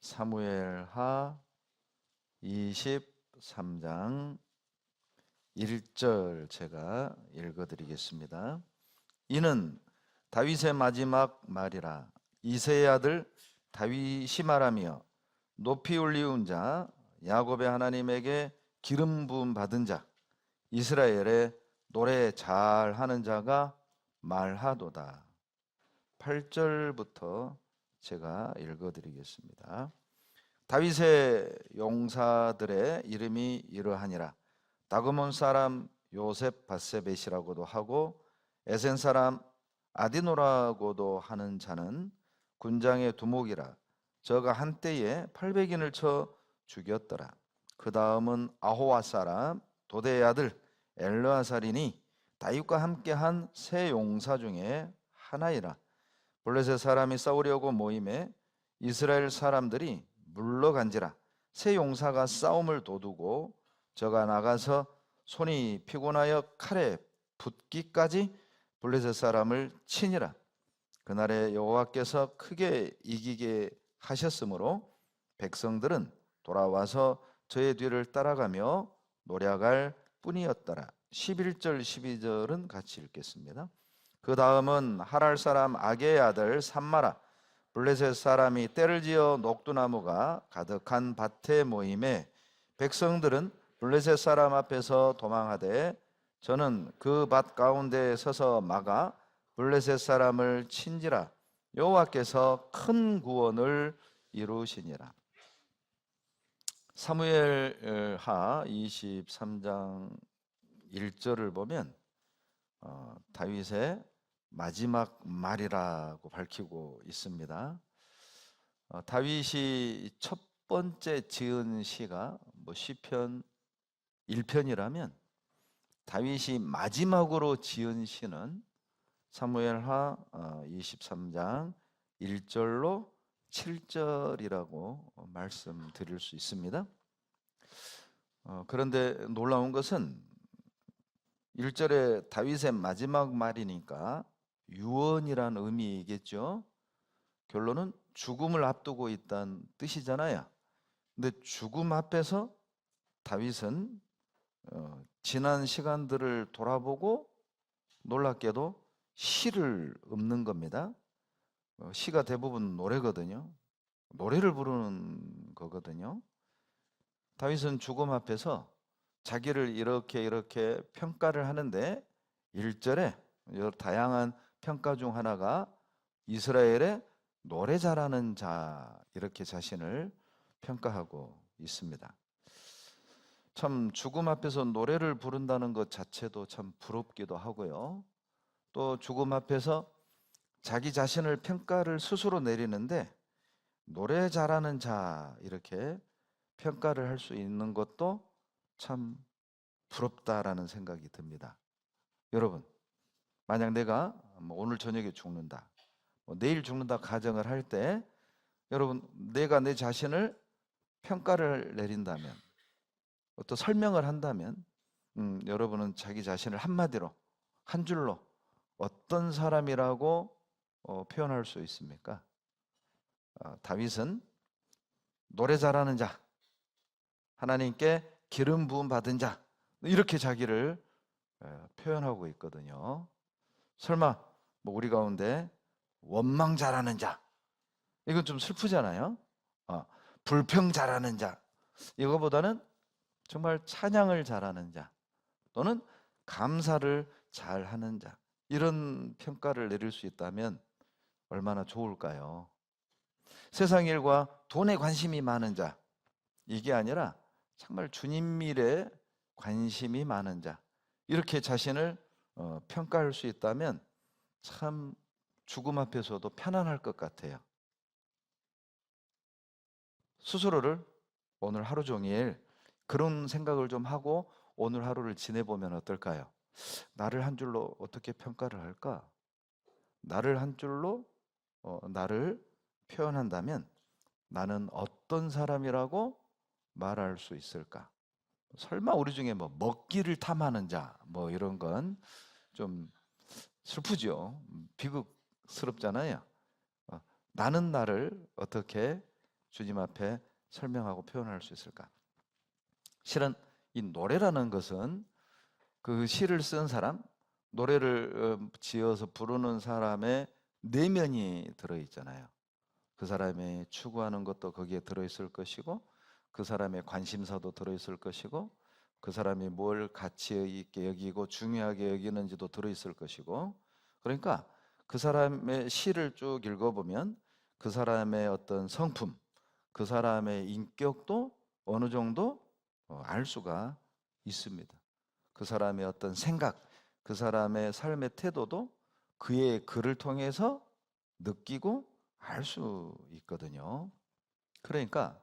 사무엘하 23장 1절 제가 읽어드리겠습니다. 이는 다윗의 마지막 말이라. 이새의 아들 다윗이 말하며 높이 올리운 자 야곱의 하나님에게 기름 부음 받은 자 이스라엘의 노래 잘하는 자가 말하도다. 8절부터 제가 읽어드리겠습니다. 다윗의 용사들의 이름이 이러하니라. 다그몬 사람 요셉 바세벳이라고도 하고 에센 사람 아디노라고도 하는 자는 군장의 두목이라. 저가 한때에 800인을 쳐 죽였더라. 그 다음은 아호와 사람 도대의 아들 엘르아살이니 다윗과 함께한 세 용사 중에 하나이라. 블레셋 사람이 싸우려고 모임에 이스라엘 사람들이 물러간지라. 세 용사가 싸움을 도두고 저가 나가서 손이 피곤하여 칼에 붙기까지 블레셋 사람을 치니라. 그날에 여호와께서 크게 이기게 하셨으므로 백성들은 돌아와서 저의 뒤를 따라가며 노략할 뿐이었더라. 11절 12절은 같이 읽겠습니다. 그 다음은 하랄 사람 아게의 아들 삼마라. 블레셋 사람이 때를 지어 녹두나무가 가득한 밭에 모임에 백성들은 블레셋 사람 앞에서 도망하되 저는 그 밭 가운데에 서서 막아 블레셋 사람을 친지라. 여호와께서 큰 구원을 이루시니라. 사무엘하 23장 1절을 보면 다윗의 마지막 말이라고 밝히고 있습니다. 다윗이 첫 번째 지은 시가 시편 1편이라면 다윗이 마지막으로 지은 시는 사무엘하 23장 1절로 7절이라고 말씀드릴 수 있습니다. 그런데 놀라운 것은 1절에 다윗의 마지막 말이니까 유언이라는 의미이겠죠. 결론은 죽음을 앞두고 있다는 뜻이잖아요. 근데 죽음 앞에서 다윗은 지난 시간들을 돌아보고 놀랍게도 시를 읊는 겁니다. 시가 대부분 노래거든요. 노래를 부르는 거거든요. 다윗은 죽음 앞에서 자기를 이렇게 평가를 하는데 1절에 여러 다양한 평가 중 하나가 이스라엘의 노래 잘하는 자 이렇게 자신을 평가하고 있습니다. 참 죽음 앞에서 노래를 부른다는 것 자체도 참 부럽기도 하고요. 또 죽음 앞에서 자기 자신을 평가를 스스로 내리는데 노래 잘하는 자 이렇게 평가를 할 수 있는 것도 참 부럽다라는 생각이 듭니다. 여러분, 만약 내가 오늘 저녁에 죽는다, 내일 죽는다 가정을 할 때 여러분 내가 내 자신을 평가를 내린다면 어떤 설명을 한다면 여러분은 자기 자신을 한마디로 한 줄로 어떤 사람이라고 표현할 수 있습니까? 다윗은 노래 잘하는 자, 하나님께 기름 부음 받은 자 이렇게 자기를 표현하고 있거든요. 설마 우리 가운데 원망 잘하는 자 이건 좀 슬프잖아요. 불평 잘하는 자 이거보다는 정말 찬양을 잘하는 자 또는 감사를 잘하는 자 이런 평가를 내릴 수 있다면 얼마나 좋을까요? 세상 일과 돈에 관심이 많은 자 이게 아니라 정말 주님 일에 관심이 많은 자 이렇게 자신을 평가할 수 있다면 참 죽음 앞에서도 편안할 것 같아요. 스스로를 오늘 하루 종일 그런 생각을 좀 하고 오늘 하루를 지내보면 어떨까요? 나를 한 줄로 어떻게 평가를 할까? 나를 한 줄로 나를 표현한다면 나는 어떤 사람이라고 말할 수 있을까? 설마 우리 중에 먹기를 탐하는 자 이런 건 좀 슬프죠. 비극스럽잖아요. 나는 나를 어떻게 주님 앞에 설명하고 표현할 수 있을까? 실은 이 노래라는 것은 그 시를 쓴 사람, 노래를 지어서 부르는 사람의 내면이 들어있잖아요. 그 사람이 추구하는 것도 거기에 들어있을 것이고, 그 사람의 관심사도 들어있을 것이고, 그 사람이 뭘 가치 있게 여기고 중요하게 여기는지도 들어있을 것이고, 그러니까 그 사람의 시를 쭉 읽어보면 그 사람의 어떤 성품, 그 사람의 인격도 어느 정도 알 수가 있습니다. 그 사람의 어떤 생각, 그 사람의 삶의 태도도 그의 글을 통해서 느끼고 알 수 있거든요. 그러니까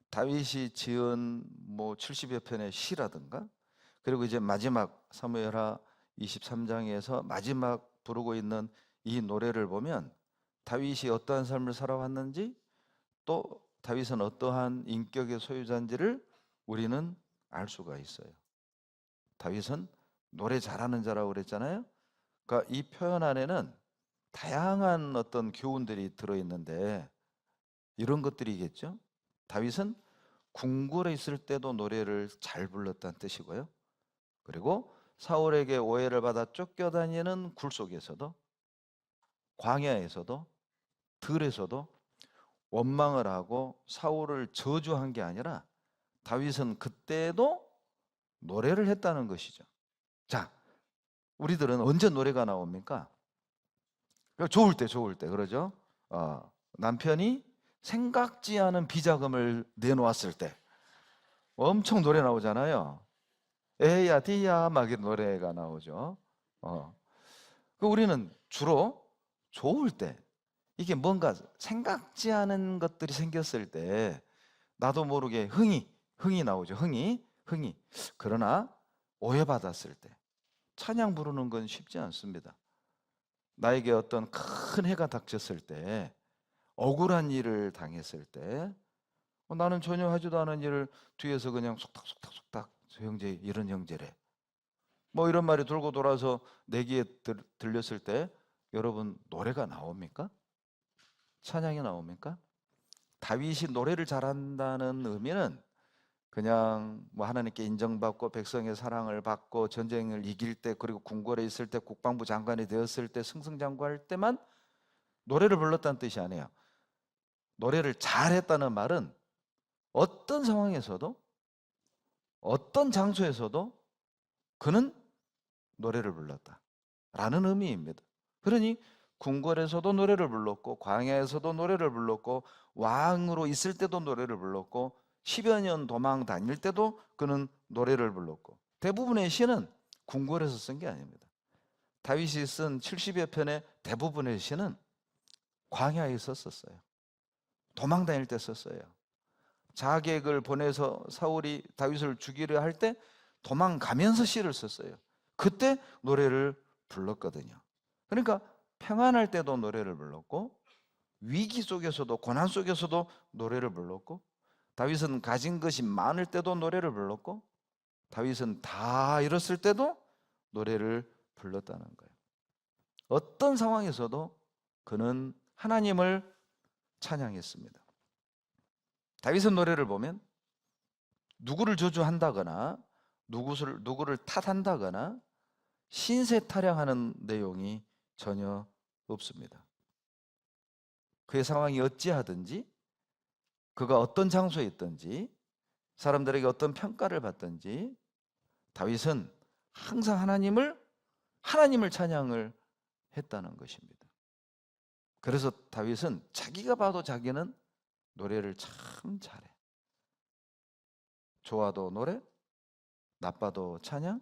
다윗이 지은 뭐 70여 편의 시라든가, 그리고 이제 마지막 사무엘하 23장에서 마지막 부르고 있는 이 노래를 보면 다윗이 어떠한 삶을 살아왔는지, 또 다윗은 어떠한 인격의 소유자인지를 우리는 알 수가 있어요. 다윗은 노래 잘하는 자라고 그랬잖아요. 그러니까 이 표현 안에는 다양한 어떤 교훈들이 들어있는데, 이런 것들이겠죠. 다윗은 궁궐에 있을 때도 노래를 잘 불렀다는 뜻이고요. 그리고 사울에게 오해를 받아 쫓겨다니는 굴 속에서도, 광야에서도, 들에서도 원망을 하고 사울을 저주한 게 아니라 다윗은 그때도 노래를 했다는 것이죠. 자, 우리들은 언제 노래가 나옵니까? 좋을 때, 좋을 때, 그러죠? 남편이 생각지 않은 비자금을 내놓았을 때 엄청 노래 나오잖아요. 에야 디야 막 이런 노래가 나오죠. 우리는 주로 좋을 때, 이게 뭔가 생각지 않은 것들이 생겼을 때 나도 모르게 흥이 나오죠. 흥이. 그러나 오해받았을 때 찬양 부르는 건 쉽지 않습니다. 나에게 어떤 큰 해가 닥쳤을 때, 억울한 일을 당했을 때, 나는 전혀 하지도 않은 일을 뒤에서 그냥 속닥속닥 저 형제 이런 형제래, 뭐 이런 말이 돌고 돌아서 내 귀에 들렸을 때 여러분 노래가 나옵니까? 찬양이 나옵니까? 다윗이 노래를 잘한다는 의미는 그냥 뭐 하나님께 인정받고 백성의 사랑을 받고 전쟁을 이길 때, 그리고 궁궐에 있을 때, 국방부 장관이 되었을 때, 승승장구할 때만 노래를 불렀다는 뜻이 아니에요. 노래를 잘했다는 말은 어떤 상황에서도, 어떤 장소에서도 그는 노래를 불렀다라는 의미입니다. 그러니 궁궐에서도 노래를 불렀고, 광야에서도 노래를 불렀고, 왕으로 있을 때도 노래를 불렀고, 10여 년 도망 다닐 때도 그는 노래를 불렀고, 대부분의 시는 궁궐에서 쓴 게 아닙니다. 다윗이 쓴 70여 편의 대부분의 시는 광야에서 썼어요. 도망 다닐 때 썼어요. 자객을 보내서 사울이 다윗을 죽이려 할 때 도망가면서 시를 썼어요. 그때 노래를 불렀거든요. 그러니까 평안할 때도 노래를 불렀고, 위기 속에서도, 고난 속에서도 노래를 불렀고, 다윗은 가진 것이 많을 때도 노래를 불렀고, 다윗은 다 잃었을 때도 노래를 불렀다는 거예요. 어떤 상황에서도 그는 하나님을 찬양했습니다. 다윗의 노래를 보면 누구를 저주한다거나 누구를 탓한다거나 신세 타령하는 내용이 전혀 없습니다. 그의 상황이 어찌하든지, 그가 어떤 장소에 있든지, 사람들에게 어떤 평가를 받든지, 다윗은 항상 하나님을 찬양을 했다는 것입니다. 그래서 다윗은 자기가 봐도 자기는 노래를 참 잘해. 좋아도 노래, 나빠도 찬양,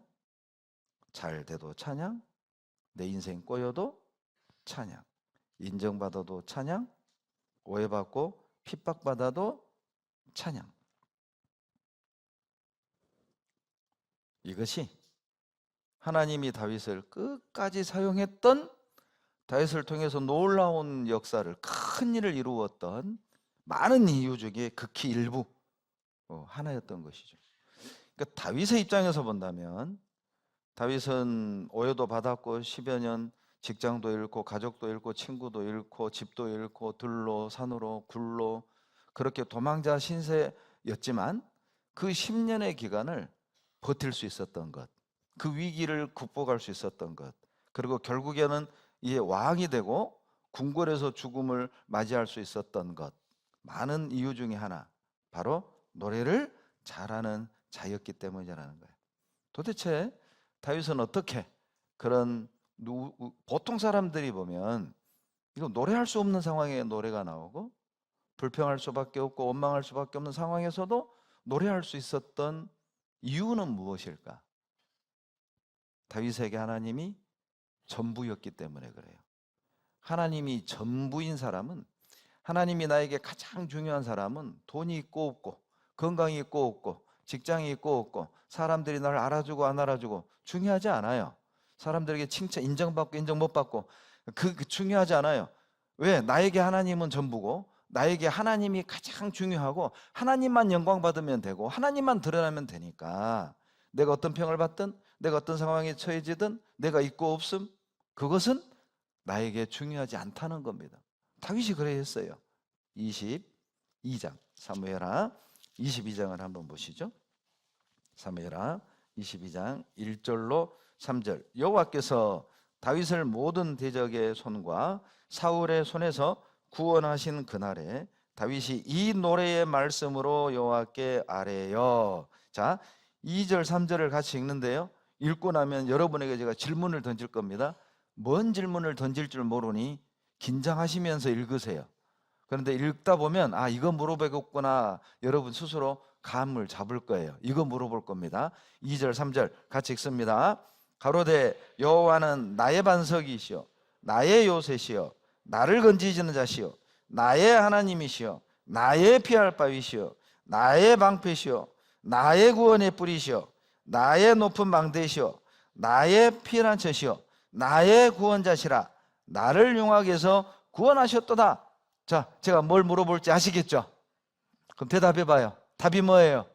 잘 돼도 찬양, 내 인생 꼬여도 찬양, 인정받아도 찬양, 오해받고 핍박받아도 찬양. 이것이 하나님이 다윗을 끝까지 사용했던, 다윗을 통해서 놀라운 역사를, 큰 일을 이루었던 많은 이유 중에 극히 일부, 하나였던 것이죠. 그러니까 다윗의 입장에서 본다면, 다윗은 오해도 받았고 10여 년 직장도 잃고 가족도 잃고 친구도 잃고 집도 잃고 들로 산으로 굴로, 그렇게 도망자 신세였지만 그 10년의 기간을 버틸 수 있었던 것, 그 위기를 극복할 수 있었던 것, 그리고 결국에는 이 왕이 되고 궁궐에서 죽음을 맞이할 수 있었던 것, 많은 이유 중에 하나, 바로 노래를 잘하는 자였기 때문이라는 거예요. 도대체 다윗은 어떻게 그런 보통 사람들이 보면 이거 노래할 수 없는 상황에 노래가 나오고 불평할 수밖에 없고 원망할 수밖에 없는 상황에서도 노래할 수 있었던 이유는 무엇일까? 다윗에게 하나님이 전부였기 때문에 그래요. 하나님이 전부인 사람은, 하나님이 나에게 가장 중요한 사람은 돈이 있고 없고 건강이 있고 없고 직장이 있고 없고 사람들이 날 알아주고 안 알아주고 중요하지 않아요. 사람들에게 칭찬 인정받고 인정 못 받고 그 중요하지 않아요. 왜? 나에게 하나님은 전부고 나에게 하나님이 가장 중요하고 하나님만 영광 받으면 되고 하나님만 드러나면 되니까 내가 어떤 평을 받든 내가 어떤 상황에 처해지든 내가 있고 없음, 그것은 나에게 중요하지 않다는 겁니다. 다윗이 그래 했어요. 22장 사무엘하 22장을 한번 보시죠. 사무엘하 22장 1절로 3절. 여호와께서 다윗을 모든 대적의 손과 사울의 손에서 구원하신 그날에 다윗이 이 노래의 말씀으로 여호와께 아뢰어. 자, 2절 3절을 같이 읽는데요, 읽고 나면 여러분에게 제가 질문을 던질 겁니다. 뭔 질문을 던질 줄 모르니 긴장하시면서 읽으세요. 그런데 읽다 보면 아, 이거 물어보겠구나, 여러분 스스로 감을 잡을 거예요. 이거 물어볼 겁니다. 2절 3절 같이 읽습니다. 가로되 여호와는 나의 반석이시요 나의 요새시요 나를 건지시는 자시요 나의 하나님이시요 나의 피할 바위시요 나의 방패시요 나의 구원의 뿌리시요 나의 높은 망대시요 나의 피난처시요 나의 구원자시라. 나를 용악에서 구원하셨도다. 자, 제가 뭘 물어볼지 아시겠죠? 그럼 대답해 봐요. 답이 뭐예요?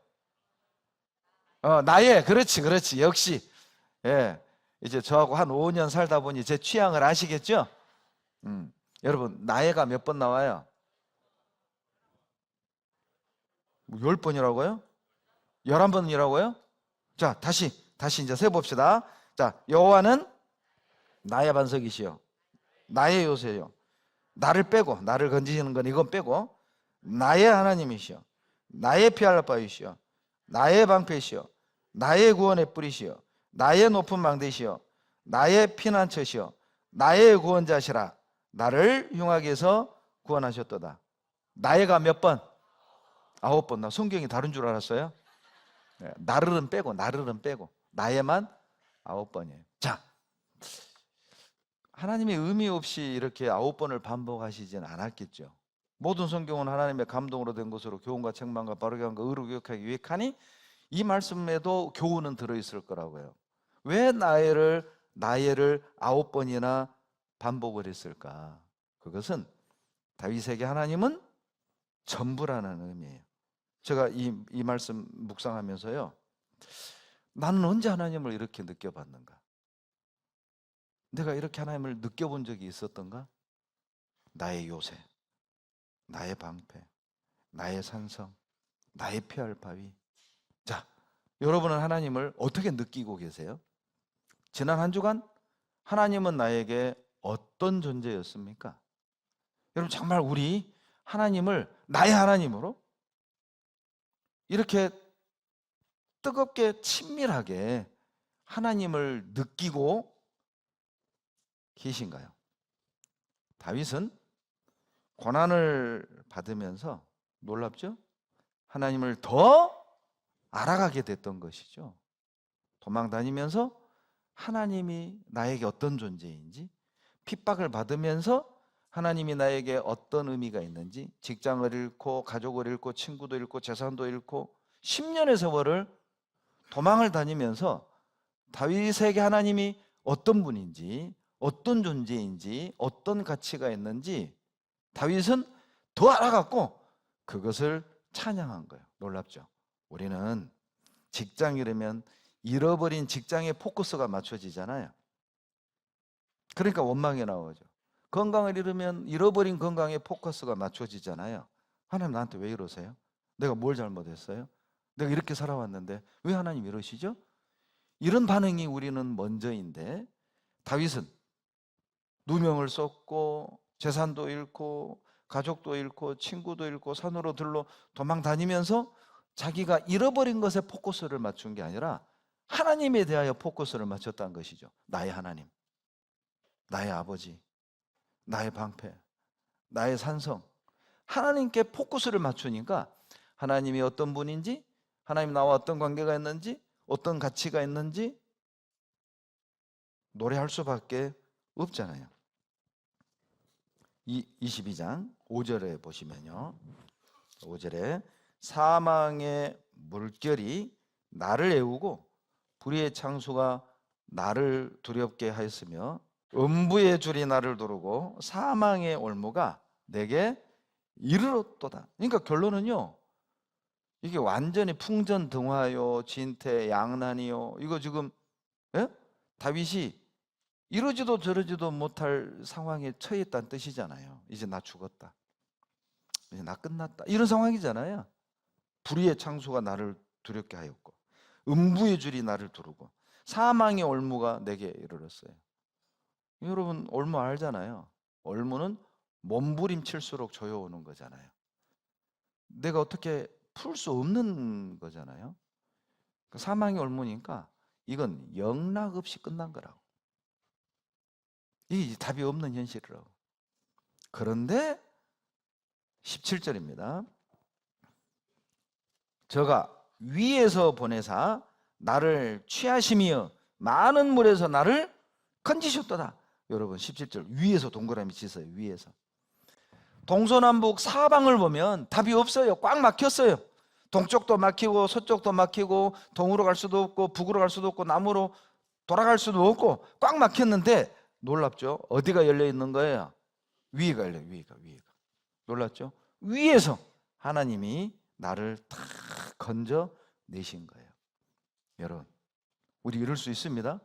나의. 그렇지 역시. 예, 이제 저하고 한 5년 살다 보니 제 취향을 아시겠죠? 여러분, 나의가 몇 번 나와요? 10번이라고요? 11번이라고요? 자, 다시 이제 세봅시다. 자, 여호와는 나의 반석이시요 나의 요새요 나를 빼고, 나를 건지시는 건 이건 빼고, 나의 하나님이시요 나의 피할 바위시요 나의 방패시요 나의 구원의 뿌리시요 나의 높은 망대시요 나의 피난처시요 나의 구원자시라. 나를 흉악에서 구원하셨도다. 나의가 몇 번? 9번. 나 성경이 다른 줄 알았어요. 나를은 빼고 나의만 9번이에요. 자, 하나님의 의미 없이 이렇게 9번을 반복하시진 않았겠죠. 모든 성경은 하나님의 감동으로 된 것으로 교훈과 책망과 바르게 한과 의로 교육하기 유익하니 이 말씀에도 교훈은 들어있을 거라고요. 왜 나의를 9번이나 반복을 했을까? 그것은 다윗에게 하나님은 전부라는 의미예요. 제가 이 말씀 묵상하면서요, 나는 언제 하나님을 이렇게 느껴봤는가? 내가 이렇게 하나님을 느껴본 적이 있었던가? 나의 요새, 나의 방패, 나의 산성, 나의 피할 바위. 자, 여러분은 하나님을 어떻게 느끼고 계세요? 지난 한 주간 하나님은 나에게 어떤 존재였습니까? 여러분, 정말 우리 하나님을 나의 하나님으로 이렇게 뜨겁게 친밀하게 하나님을 느끼고 계신가요? 다윗은 고난을 받으면서 놀랍죠? 하나님을 더 알아가게 됐던 것이죠. 도망 다니면서 하나님이 나에게 어떤 존재인지, 핍박을 받으면서 하나님이 나에게 어떤 의미가 있는지, 직장을 잃고 가족을 잃고 친구도 잃고 재산도 잃고 10년의 세월을 도망을 다니면서 다윗에게 하나님이 어떤 분인지, 어떤 존재인지, 어떤 가치가 있는지 다윗은 더 알아갔고 그것을 찬양한 거예요. 놀랍죠? 우리는 직장 잃으면 잃어버린 직장에 포커스가 맞춰지잖아요. 그러니까 원망이 나오죠. 건강을 잃으면 잃어버린 건강에 포커스가 맞춰지잖아요. 하나님 나한테 왜 이러세요? 내가 뭘 잘못했어요? 내가 이렇게 살아왔는데 왜 하나님 이러시죠? 이런 반응이 우리는 먼저인데, 다윗은 누명을 썼고 재산도 잃고 가족도 잃고 친구도 잃고 산으로 들로 도망 다니면서 자기가 잃어버린 것에 포커스를 맞춘 게 아니라 하나님에 대하여 포커스를 맞췄다는 것이죠. 나의 하나님, 나의 아버지, 나의 방패, 나의 산성, 하나님께 포커스를 맞추니까 하나님이 어떤 분인지, 하나님 나와 어떤 관계가 있는지, 어떤 가치가 있는지 노래할 수밖에 없잖아요. 22장 5절에 보시면요, 5절에 사망의 물결이 나를 애우고 불의의 창수가 나를 두렵게 하였으며 음부의 줄이 나를 두르고 사망의 올무가 내게 이르렀도다. 그러니까 결론은요, 이게 완전히 풍전등화요 진퇴양난이요, 이거 지금 다윗이 이러지도 저러지도 못할 상황에 처해 있다는 뜻이잖아요. 이제 나 죽었다, 이제 나 끝났다, 이런 상황이잖아요. 불의의 창수가 나를 두렵게 하였고 음부의 줄이 나를 두르고 사망의 올무가 내게 이르렀어요. 여러분 올무 알잖아요. 올무는 몸부림칠수록 조여오는 거잖아요. 내가 어떻게 풀 수 없는 거잖아요. 사망의 올무니까 이건 영락 없이 끝난 거라고. 이게 답이 없는 현실이라고. 그런데 17절입니다. 저가 위에서 보내사 나를 취하심이여 많은 물에서 나를 건지셨도다. 여러분 17절 위에서 동그라미 치세요. 위에서. 동서남북 사방을 보면 답이 없어요. 꽉 막혔어요. 동쪽도 막히고 서쪽도 막히고 동으로 갈 수도 없고 북으로 갈 수도 없고 남으로 돌아갈 수도 없고 꽉 막혔는데 놀랍죠? 어디가 열려 있는 거예요? 위가 열려요. 위가. 놀랐죠? 위에서 하나님이 나를 탁 건져 내신 거예요. 여러분, 우리 이럴 수 있습니다.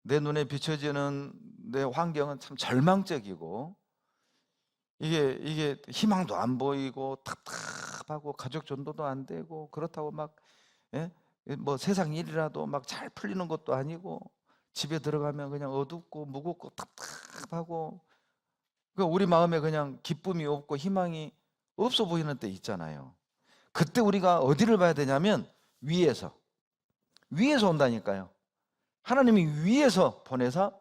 내 눈에 비춰지는 내 환경은 참 절망적이고 이게 희망도 안 보이고 답답하고 가족 전도도 안 되고 그렇다고 막 뭐 세상 일이라도 막 잘 풀리는 것도 아니고 집에 들어가면 그냥 어둡고 무겁고 답답하고 우리 마음에 그냥 기쁨이 없고 희망이 없어 보이는 때 있잖아요. 그때 우리가 어디를 봐야 되냐면 위에서 온다니까요. 하나님이 위에서 보내사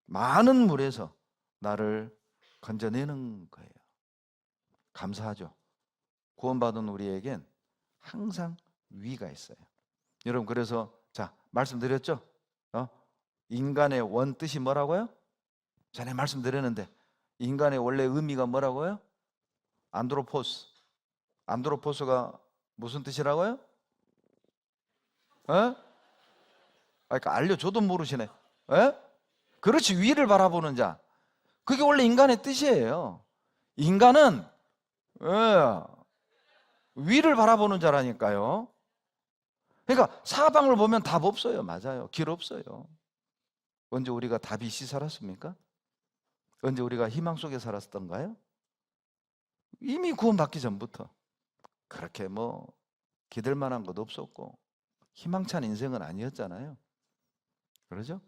많은 물에서 나를 건져내는 거예요. 감사하죠. 구원받은 우리에겐 항상 위가 있어요. 여러분, 그래서 자 말씀드렸죠? 인간의 원 뜻이 뭐라고요? 전에 말씀드렸는데 인간의 원래 의미가 뭐라고요? 안드로포스. 안드로포스가 무슨 뜻이라고요? 그러니까 알려줘도 모르시네. 그렇지, 위를 바라보는 자. 그게 원래 인간의 뜻이에요. 인간은 위를 바라보는 자라니까요. 그러니까 사방을 보면 답 없어요. 맞아요. 길 없어요. 언제 우리가 답이 있이 살았습니까? 언제 우리가 희망 속에 살았던가요? 이미 구원받기 전부터 그렇게 뭐 기댈 만한 것도 없었고 희망찬 인생은 아니었잖아요. 그러죠?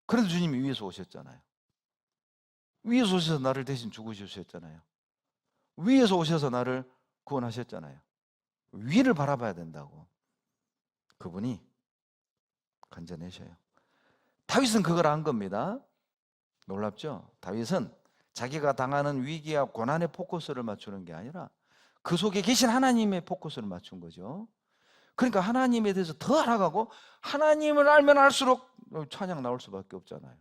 그래도 주님이 위에서 오셨잖아요. 위에서 오셔서 나를 대신 죽으셨잖아요. 위에서 오셔서 나를 구원하셨잖아요. 위를 바라봐야 된다고. 그분이 건져내셔요. 다윗은 그걸 안 겁니다. 놀랍죠? 다윗은 자기가 당하는 위기와 고난의 포커스를 맞추는 게 아니라 그 속에 계신 하나님의 포커스를 맞춘 거죠. 그러니까 하나님에 대해서 더 알아가고 하나님을 알면 알수록 찬양 나올 수밖에 없잖아요.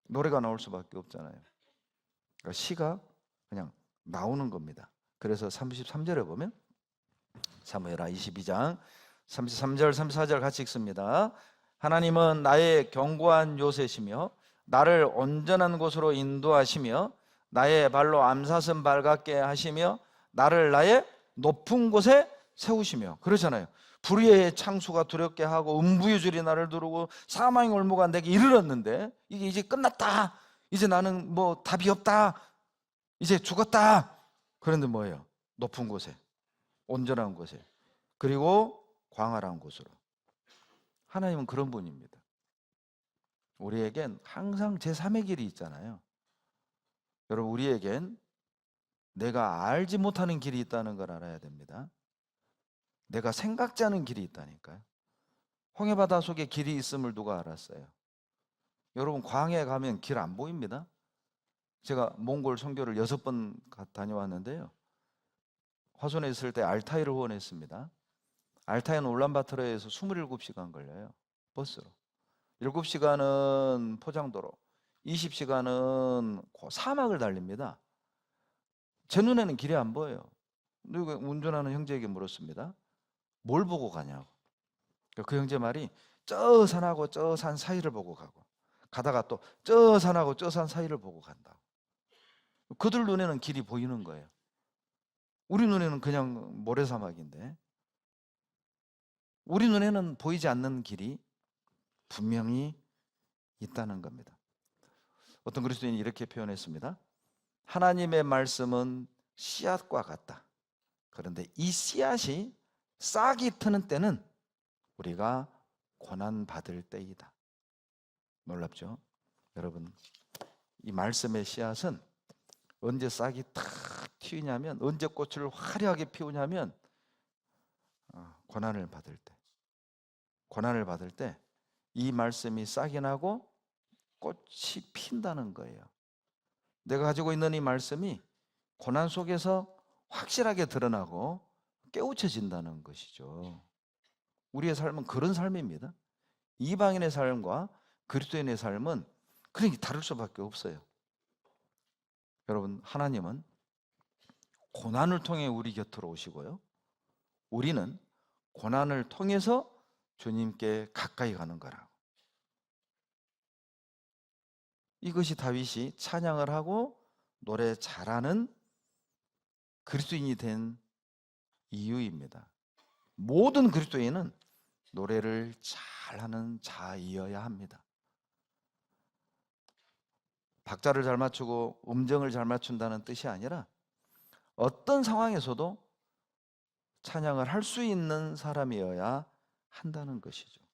노래가 나올 수밖에 없잖아요. 그러니까 시가 그냥 나오는 겁니다. 그래서 33절에 보면 사무엘하 22장 33절 34절 같이 읽습니다. 하나님은 나의 견고한 요새시며 나를 온전한 곳으로 인도하시며 나의 발로 암사슴 발같게 하시며 나를 나의 높은 곳에 세우시며. 그러잖아요. 불의의 창수가 두렵게 하고 음부의 줄이 나를 두르고 사망의 올무가 내게 이르렀는데 이게 이제 끝났다, 이제 나는 뭐 답이 없다, 이제 죽었다. 그런데 뭐예요? 높은 곳에, 온전한 곳에, 그리고 광활한 곳으로. 하나님은 그런 분입니다. 우리에겐 항상 제3의 길이 있잖아요. 여러분, 우리에겐 내가 알지 못하는 길이 있다는 걸 알아야 됩니다. 내가 생각지 않은 길이 있다니까요. 홍해바다 속에 길이 있음을 누가 알았어요? 여러분, 광야에 가면 길 안 보입니다. 제가 몽골 선교를 6번 다녀왔는데요. 화순에 있을 때 알타이를 후원했습니다. 알타이는 울란바토르에서 27시간 걸려요. 버스로. 7시간은 포장도로, 20시간은 사막을 달립니다. 제 눈에는 길이 안 보여요. 그리고 운전하는 형제에게 물었습니다. 뭘 보고 가냐고. 그 형제 말이 저 산하고 저 산 사이를 보고 가고, 가다가 또 저 산하고 저 산 사이를 보고 간다. 그들 눈에는 길이 보이는 거예요. 우리 눈에는 그냥 모래사막인데, 우리 눈에는 보이지 않는 길이 분명히 있다는 겁니다. 어떤 그리스도인이 이렇게 표현했습니다. 하나님의 말씀은 씨앗과 같다. 그런데 이 씨앗이 싹이 트는 때는 우리가 고난 받을 때이다. 놀랍죠? 여러분, 이 말씀의 씨앗은 언제 싹이 탁 튀냐면, 언제 꽃을 화려하게 피우냐면 고난을 받을 때. 고난을 받을 때 이 말씀이 싹이 나고 꽃이 핀다는 거예요. 내가 가지고 있는 이 말씀이 고난 속에서 확실하게 드러나고 깨우쳐진다는 것이죠. 우리의 삶은 그런 삶입니다. 이방인의 삶과 그리스도인의 삶은 그렇게 다를 수밖에 없어요. 여러분, 하나님은 고난을 통해 우리 곁으로 오시고요, 우리는 고난을 통해서 주님께 가까이 가는 거라고. 이것이 다윗이 찬양을 하고 노래 잘하는 그리스도인이 된 이유입니다. 모든 그리스도인은 노래를 잘하는 자이어야 합니다. 박자를 잘 맞추고 음정을 잘 맞춘다는 뜻이 아니라 어떤 상황에서도 찬양을 할 수 있는 사람이어야 한다는 것이죠.